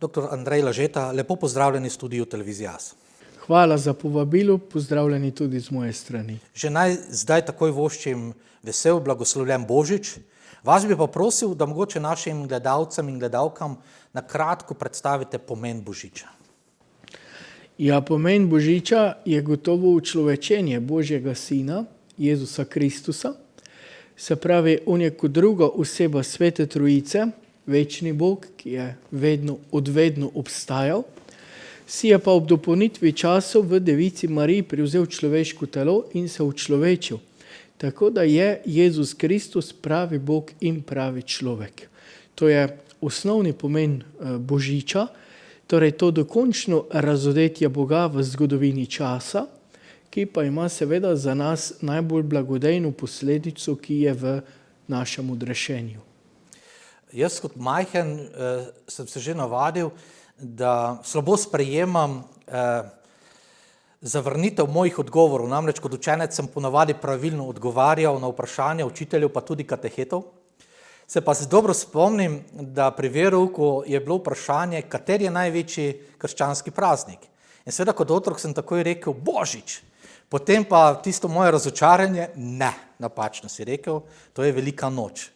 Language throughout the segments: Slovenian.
Dr. Andrej Lažeta, lepo pozdravljeni v studiu Televizije AS. Hvala za povabilo, pozdravljeni tudi z moje strani. Že naj zdaj takoj voščim vesel, blagoslovljen Božič. Vas bi pa prosil, da mogoče našim gledalcem in gledalkam na kratko predstavite pomen Božiča. Ja, pomen Božiča je gotovo učlovečenje Božjega Sina, Jezusa Kristusa. Se pravi, on je kot druga oseba Svete Trojice, večni Bog, ki je odvedno obstajal. Si je pa ob dopolnitvi časov v Devici Mariji prevzel človeško telo in se učlovečil. Tako da je Jezus Kristus pravi Bog in pravi človek. To je osnovni pomen Božiča, torej to dokončno razodetje Boga v zgodovini časa, ki pa ima seveda za nas najbolj blagodejno posledico, ki je v našem odrešenju. Jaz kot majhen sem se že navadil, da slabo sprejemam zavrnitev mojih odgovorov. Namreč kot učenec sem ponavadi pravilno odgovarjal na vprašanja učiteljev, pa tudi katehetov. Se pa se dobro spomnim, da pri verouku je bilo vprašanje, kateri je največji krščanski praznik. In seveda kot otrok sem takoj rekel Božič. Potem pa tisto moje razočaranje, ne, napačno si rekel, to je velika noč.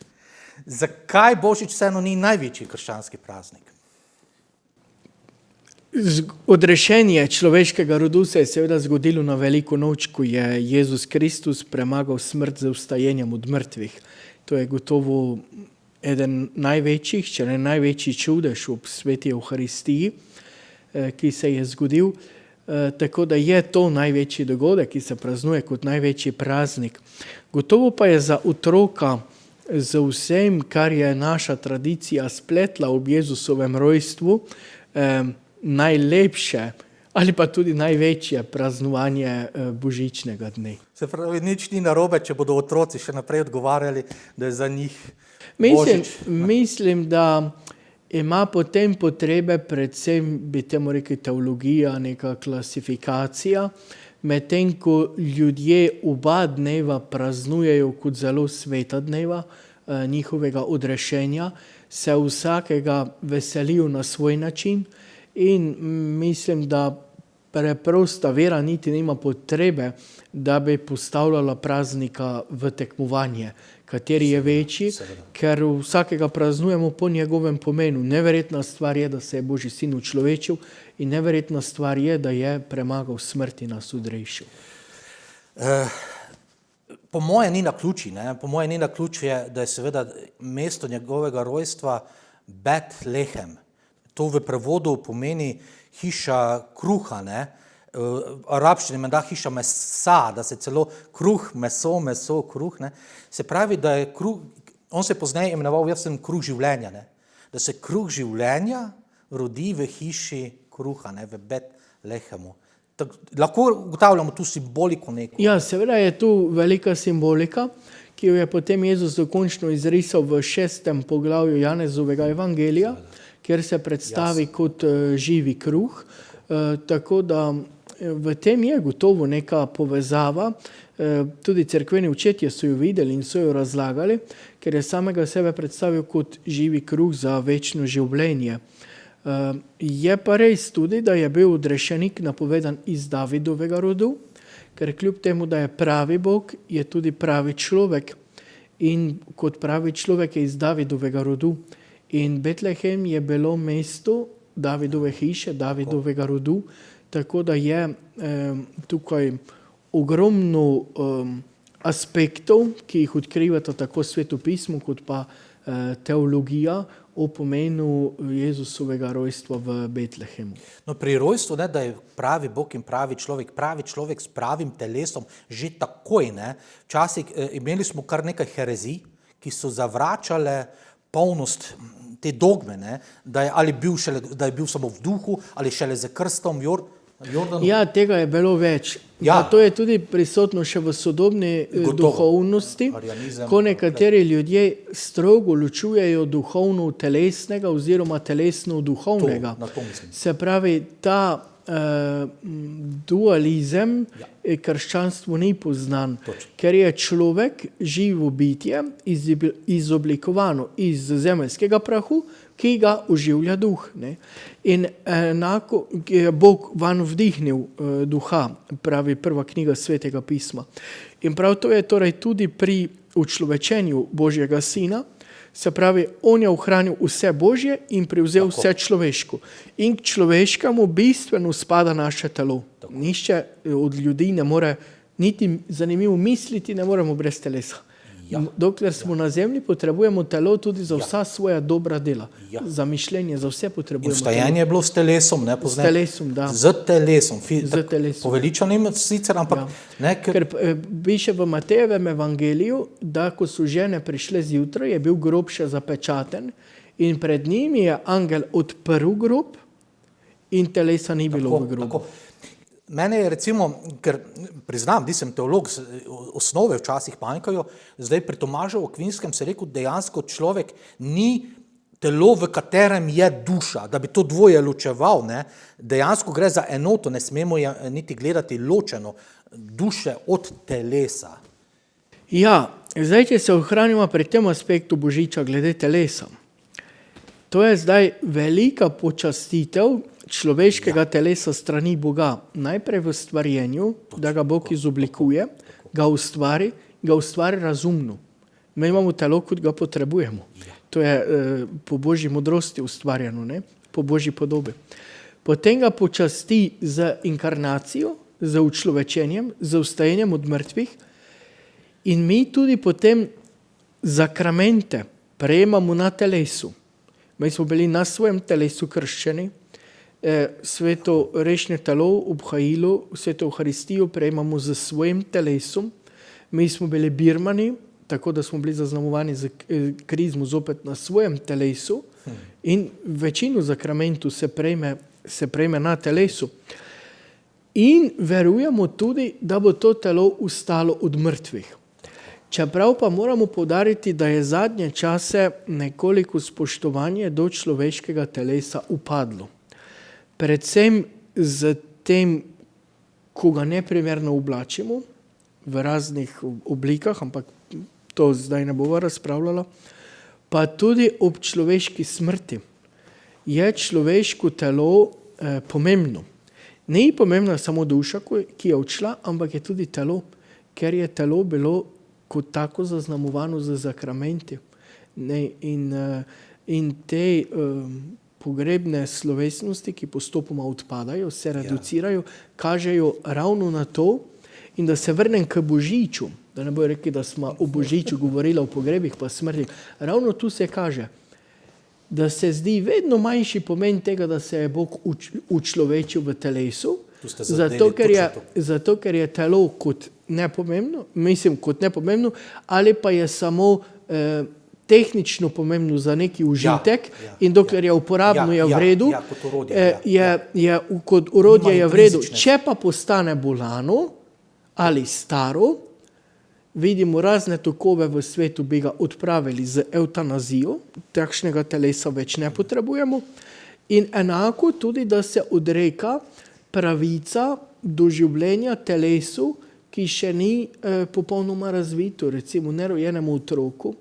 Zakaj Božič vseeno ni največji krščanski praznik? Odrešenje človeškega rodu se je seveda zgodilo na veliko noč, ko je Jezus Kristus premagal smrt z vstajenjem od mrtvih. To je gotovo eden največjih, če ne največji čudež ob sveti Evharistiji, ki se je zgodil. Tako da je to največji dogodek, ki se praznuje kot največji praznik. Gotovo pa je za otroka z vsem, kar je naša tradicija spletla ob Jezusovem rojstvu, najlepše ali pa tudi največje praznovanje božičnega dne. Se pravi, nič ni narobe, če bodo otroci še naprej odgovarjali, da je za njih Božič. Mislim, da ima potem potrebe, predvsem bi temu rekli teologija, neka klasifikacija, medtem ko ljudje oba dneva praznujejo kot zelo sveta dneva njihovega odrešenja, se vsakega veselijo na svoj način in mislim, da preprosta vera niti nima potrebe, da bi postavljala praznika v tekmovanje, kateri je večji, ker vsakega praznujemo po njegovem pomenu. Neverjetna stvar je, da se je Božji sin učlovečil in neverjetna stvar je, da je premagal smrt in nas odrešil. Po moje ni naključje, po moje ni naključje, da je seveda mesto njegovega rojstva Betlehem. To v prevodu pomeni hiša kruha, v arabščini menda hiša mesa, da se celo kruh, meso, kruh, Se pravi, da je kruh, on se pozneje imenoval, jaz sem kruh življenja, da se kruh življenja rodi v hiši kruha, v Betlehemu. Lahko ugotavljamo tu simboliko neko. Ja, seveda je tu velika simbolika, ki jo je potem Jezus dokončno izrisal v 6. poglavju Janezovega evangelija, kjer se predstavi kot živi kruh. Tako da v tem je gotovo neka povezava. Tudi cerkveni učetje so jo videli in so jo razlagali, ker je samega sebe predstavil kot živi kruh za večno življenje. Je pa res tudi, da je bil odrešenik napovedan iz Davidovega rodu, ker kljub temu, da je pravi Bog, je tudi pravi človek. In kot pravi človek je iz Davidovega rodu. In Betlehem je bilo mesto Davidove hiše, Davidovega rodu, tako da je tukaj ogromno aspektov, ki jih odkrivata tako Sveto pismo kot pa teologija o pomenu Jezusovega rojstva v Betlehemu. No, pri rojstvu, da je pravi Bog in pravi človek s pravim telesom, že takoj, Včasih imeli smo kar nekaj herezij, ki so zavračale polnost te dogme, da je bil samo v duhu ali šele z krstom Jordanu. Ja, tega je bilo več. Ja. To je tudi prisotno še v sodobni duhovnosti, ko nekateri ljudje strogo ločujejo duhovno telesnega oziroma telesno duhovnega. Se pravi, ta dualizem krščanstvu ni poznan, ker je človek živo bitje izoblikovano iz zemeljskega prahu, ki ga oživlja duh. Ne? In enako je Bog van vdihnil duha, pravi prva knjiga Svetega pisma. In prav to je torej tudi pri učlovečenju Božjega sina, se pravi, on je ohranil vse Božje in prevzel vse človeško. In k človeškemu bistveno spada naše telo. Nišče od ljudi ne more, niti zanimivo misliti ne moremo brez telesa. Dokler smo na zemlji, potrebujemo telo tudi za vsa svoja dobra dela. Za mišljenje, za vse potrebujemo In vstajanje je bilo s telesom, ne S telesom, da. Z telesom. Z telesom. Poveličanim sicer, ampak ne, Ker piše v Matejevem evangeliju, da ko so žene prišle zjutraj, je bil grob še zapečaten in pred njimi je angel odprl grob in telesa ni bilo v grobu. Mene je recimo, ker priznam, da sem teolog, osnove včasih manjkajo, zdaj pri Tomažu Akvinskem se rekel, dejansko človek ni telo, v katerem je duša, da bi to dvoje ločeval, ne? Dejansko gre za enoto, ne smemo niti gledati ločeno duše od telesa. Ja, zdaj, če se ohranimo pri tem aspektu Božiča glede telesa, to je zdaj velika počastitev človeškega telesa strani Boga. Najprej v stvarjenju, da ga Bog izoblikuje, ga ustvari razumno. Mi imamo telo, kot ga potrebujemo. To je po Božji modrosti ustvarjeno, ne? Po Božji podobi. Potem ga počasti z inkarnacijo, z učlovečenjem, z vstajenjem od mrtvih in mi tudi potem zakramente prejemamo na telesu. Mi smo bili na svojem telesu krščeni, sveto rešne telo obhajilu, sveto Euharistijo prejemamo z svojim telesom. Mi smo bili birmani, tako da smo bili zaznamovani z krizmo zopet na svojem telesu in večino zakramentu se prejme na telesu. In verujemo tudi, da bo to telo ustalo od mrtvih. Čeprav pa moramo poudariti, da je zadnje čase nekoliko spoštovanje do človeškega telesa upadlo. Predvsem z tem, ko ga neprimerno oblačimo v raznih oblikah, ampak to zdaj ne bova razpravljala, pa tudi ob človeški smrti je človeško telo pomembno. Ni pomembna samo duša, ki je odšla, ampak je tudi telo, ker je telo bilo kot tako zaznamovano z zakramenti. In te pogrebne slovesnosti, ki postopoma odpadajo, se reducirajo, kažejo ravno na to. In da se vrnem k Božiču, da ne bojo rekli, da smo o Božiču govorili o pogrebih pa smrti. Ravno tu se kaže, da se zdi vedno manjši pomen tega, da se je Bog učlovečil v telesu, zato ker je telo kot nepomembno, ali pa je samo tehnično pomembno za neki užitek in dokler je uporabno, je v redu, kot orodje je v redu. Če pa postane bolano ali staro, vidimo razne tokove v svetu, bi ga odpravili z evtanazijo, takšnega telesa več ne potrebujemo, in enako tudi, da se odreka pravica do življenja telesu, ki še ni popolnoma razvito, recimo nerojenemu otroku.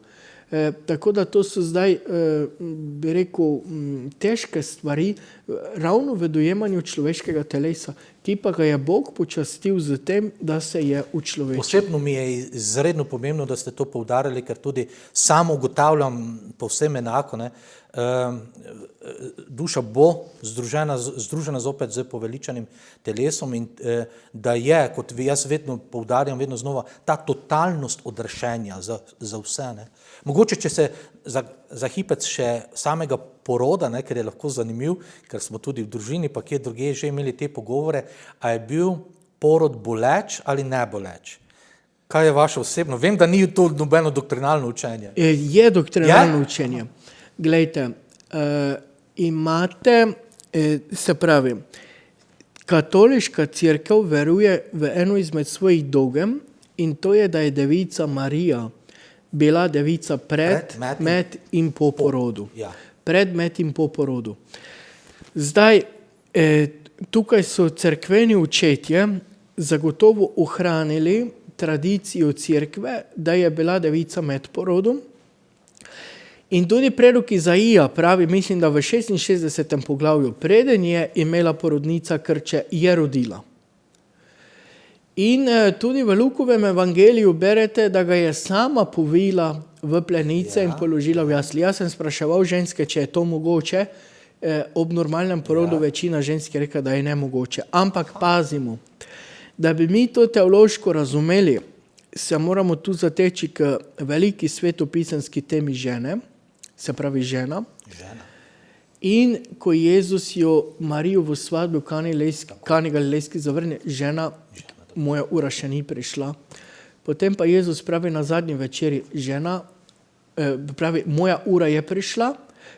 Tako da to so zdaj, bi rekel, težke stvari ravno v dojemanju človeškega telesa, ki pa ga je Bog počastil z tem, da se je učlovečil. Posebno mi je izredno pomembno, da ste to poudarili, ker tudi sam ugotavljam povsem enako, ne, duša bo združena zopet z poveličanim telesom in da je, kot jaz vedno poudarjam, vedno znova, ta totalnost odrešenja za vse. Ne. Mogoče, če se za hipec še samega poroda, ne, ker je lahko zanimiv, ker smo tudi v družini, pa kje druge že imeli te pogovore, a je bil porod boleč ali ne boleč? Kaj je vaše osebno? Vem, da ni to nobeno doktrinalno učenje. Je doktrinalno učenje. Glejte, imate, se pravi, katoliška cerkev veruje v eno izmed svojih dogem in to je, da je devica Marija bila devica pred, med in po porodu. Pred, med in po porodu. Zdaj, tukaj so cerkveni očetje zagotovo ohranili tradicijo cerkve, da je bila devica med porodom In tudi prerok Izaija pravi, mislim, da v 66. poglavju, preden je imela porodnica krče, je rodila. In tudi v Lukovem evangeliju berete, da ga je sama povila v plenice in položila v jasli. Jaz sem spraševal ženske, če je to mogoče. Ob normalnem porodu večina žensk je rekla, da je nemogoče. Ampak pazimo, da bi mi to teološko razumeli, se moramo tu zateči k veliki svetopisanski temi žene, se pravi žena. In ko Jezus jo Marijo v svadbi v Kani Galilejski zavrne, žena, moja ura še ni prišla. Potem pa Jezus pravi na zadnji večeri, žena, pravi, moja ura je prišla,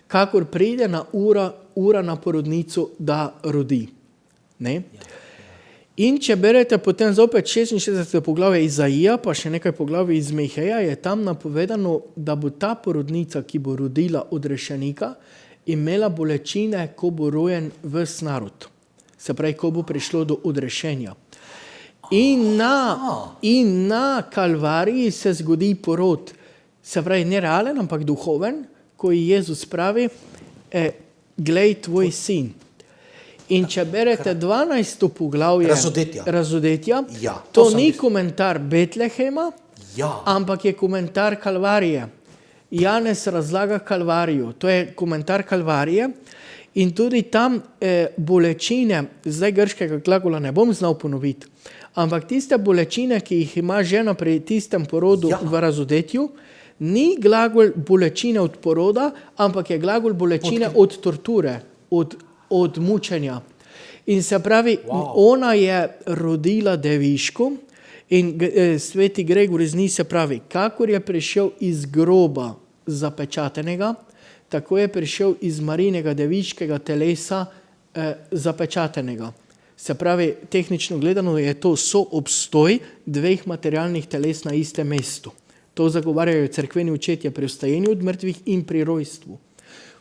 kakor pride na ura na porodnico, da rodi. Ne? In če berete potem zopet 66. poglavje Izaija, pa še nekaj poglavij iz Miheja, je tam napovedano, da bo ta porodnica, ki bo rodila od rešenika, imela bolečine, ko bo rojen ves narod. Se pravi, ko bo prišlo do odrešenja. In na Kalvariji se zgodi porod, se pravi ne realen, ampak duhoven, ko Jezus pravi, glej tvoj sin. In če berete 12. poglavje Razodetja, to ni komentar Betlehema, ampak je komentar Kalvarije. Janez razlaga Kalvarijo, to je komentar Kalvarije in tudi tam bolečine, zdaj grškega glagola ne bom znal ponoviti, ampak tiste bolečine, ki jih ima žena pri tistem porodu v Razodetju, ni glagol bolečine od poroda, ampak je glagol bolečine od torture, od mučenja. In se pravi, ona je rodila deviško in sveti Gregor iz Nise pravi, kakor je prišel iz groba zapečatenega, tako je prišel iz Marijinega deviškega telesa zapečatenega. Se pravi, tehnično gledano je to soobstoj dveh materialnih teles na istem mestu. To zagovarjajo cerkveni učetje pri vstajenju od mrtvih in pri rojstvu.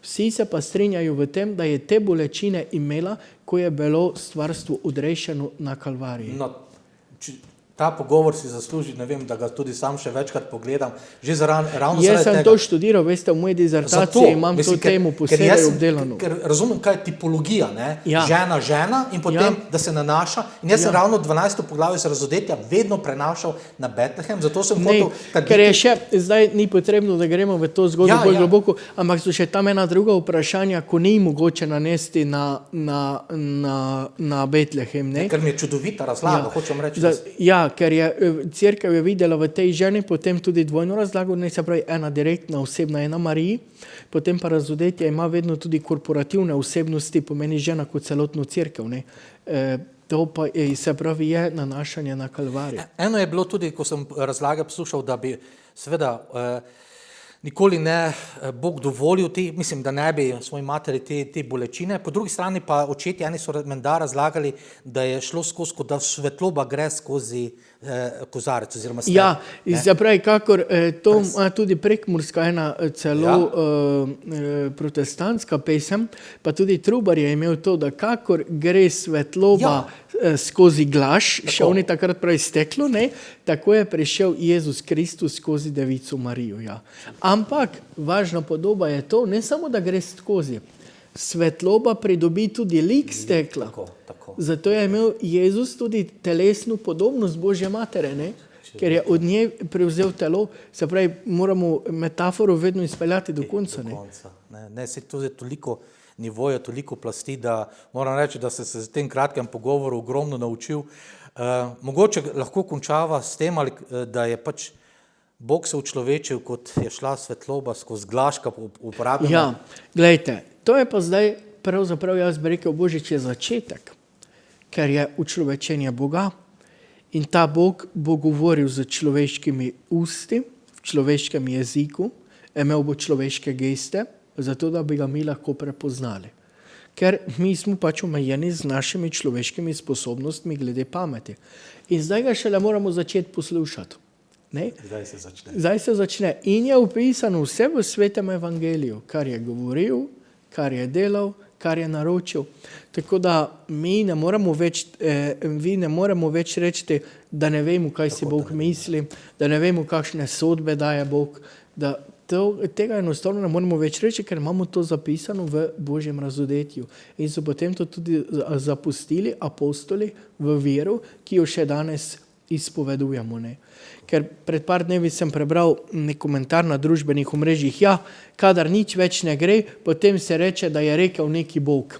Vsi se pa strinjajo v tem, da je te bolečine imela, ko je bilo stvarstvo odrešeno na Kalvariji. No, ta pogovor si zasluži, ne vem, da ga tudi sam še večkrat pogledam. Jaz sem to študiral, veste, v moji dizertaciji imam to temo posebej obdelano. Ker razumem, kaj je tipologija, ne? Žena in potem, da se nanaša. In jaz sem ravno 12. poglavje Razodetja vedno prenašal na Betlehem, zato sem hotel... Ker je še, zdaj ni potrebno, da gremo v to zgodbo bolj globoko, ampak so še tam ena druga vprašanja, ko ni mogoče nanesti na Betlehem, ne? Ker mi je čudovita razlaga, hočem reči. Ker je cerkev je videla v tej ženi potem tudi dvojno razlago, ne se pravi ena direktna osebna, ena Mariji, potem pa Razodetje ima vedno tudi korporativne osebnosti, pomeni žena kot celotno cerkev, ne. To pa se pravi je nanašanje na Kalvarijo. Eno je bilo tudi, ko sem razlage poslušal, da bi seveda nikoli ne Bog dovolil, mislim, da ne bi svoji materi te bolečine. Po drugi strani pa očetje, eni so menda razlagali, da je šlo skozi, da svetloba gre skozi kozarec oziroma svet. Ja, se pravi, kakor to ima tudi prekmurska ena celo protestantska pesem, pa tudi Trubar je imel to, da kakor gre svetloba skozi glaš, še oni takrat pravi steklo, ne, tako je prišel Jezus Kristus skozi Devico Marijo. Ja. Ampak važna podoba je to, ne samo, da gre skozi. Svetloba pridobi tudi lik stekla. Zato je imel Jezus tudi telesno podobnost Božje matere, ne? Ker je od nje prevzel telo. Se pravi, moramo metaforo vedno izpeljati do konca. Ne, se tudi toliko nivoja, toliko plasti, da moram reči, da se v tem kratkem pogovoru ogromno naučil. Mogoče lahko končava s tem, da je pač Bog se učlovečil, kot je šla svetloba skozi glaška uporabljena. Ja, glejte, to je pa zdaj, pravzaprav jaz bi rekel, Božič je začetek, ker je učlovečenje Boga in ta Bog bo govoril z človeškimi usti, v človeškem jeziku, imel bo človeške geste, zato da bi ga mi lahko prepoznali. Ker mi smo pač omejeni z našimi človeškimi sposobnostmi glede pameti. In zdaj ga šele moramo začeti poslušati. Ne? Zdaj se začne. In je opisano vse v Svetem evangeliju, kar je govoril, kar je delal, kar je naročil. Tako da vi ne moremo več reči, da ne vemo, kaj si Bog misli, da ne vemo, kakšne sodbe daje Bog, da Tega enostavno ne moremo več reči, ker imamo to zapisano v Božjem razodetju. In so potem to tudi zapustili apostoli v veru, ki jo še danes izpovedujemo. Ne. Ker pred par dnevi sem prebral nek komentar na družbenih omrežjih, ja, kadar nič več ne gre, potem se reče, da je rekel neki Bog.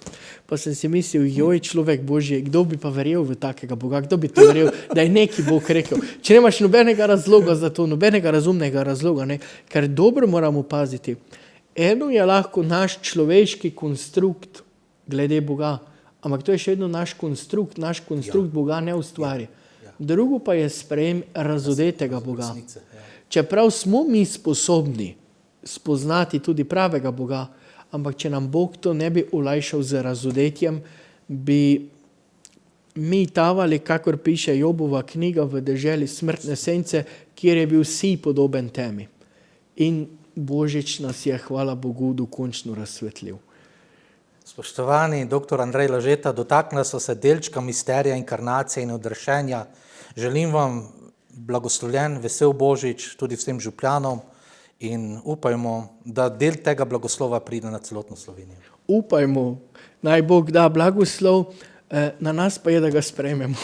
Pa sem si mislil, joj, človek Božji, kdo bi pa verjel v takega Boga, kdo bi to verjel, da je neki Bog rekel. Če nemaš nobenega razloga za to, nobenega razumnega razloga, ne, ker dobro moramo paziti. Eno je lahko naš človeški konstrukt glede Boga, ampak to je še vedno naš konstrukt Boga ne ustvari. Drugo pa je sprejem razodetega Boga. Čeprav smo mi sposobni spoznati tudi pravega Boga, ampak če nam Bog to ne bi olajšal z razodetjem, bi mi tavali, kakor piše Jobova knjiga, v deželi smrtne sence, kjer je bil vsi podoben temi. In Božič nas je, hvala Bogu, dokončno razsvetlil. Spoštovani dr. Andrej Lažeta, dotaknili so se delčka misterija inkarnacije in odrešenja. Želim vam blagoslovljen, vesel Božič tudi vsem župljanom in upajmo, da del tega blagoslova pride na celotno Slovenijo. Upajmo, naj Bog da blagoslov, na nas pa je, da ga sprejmemo.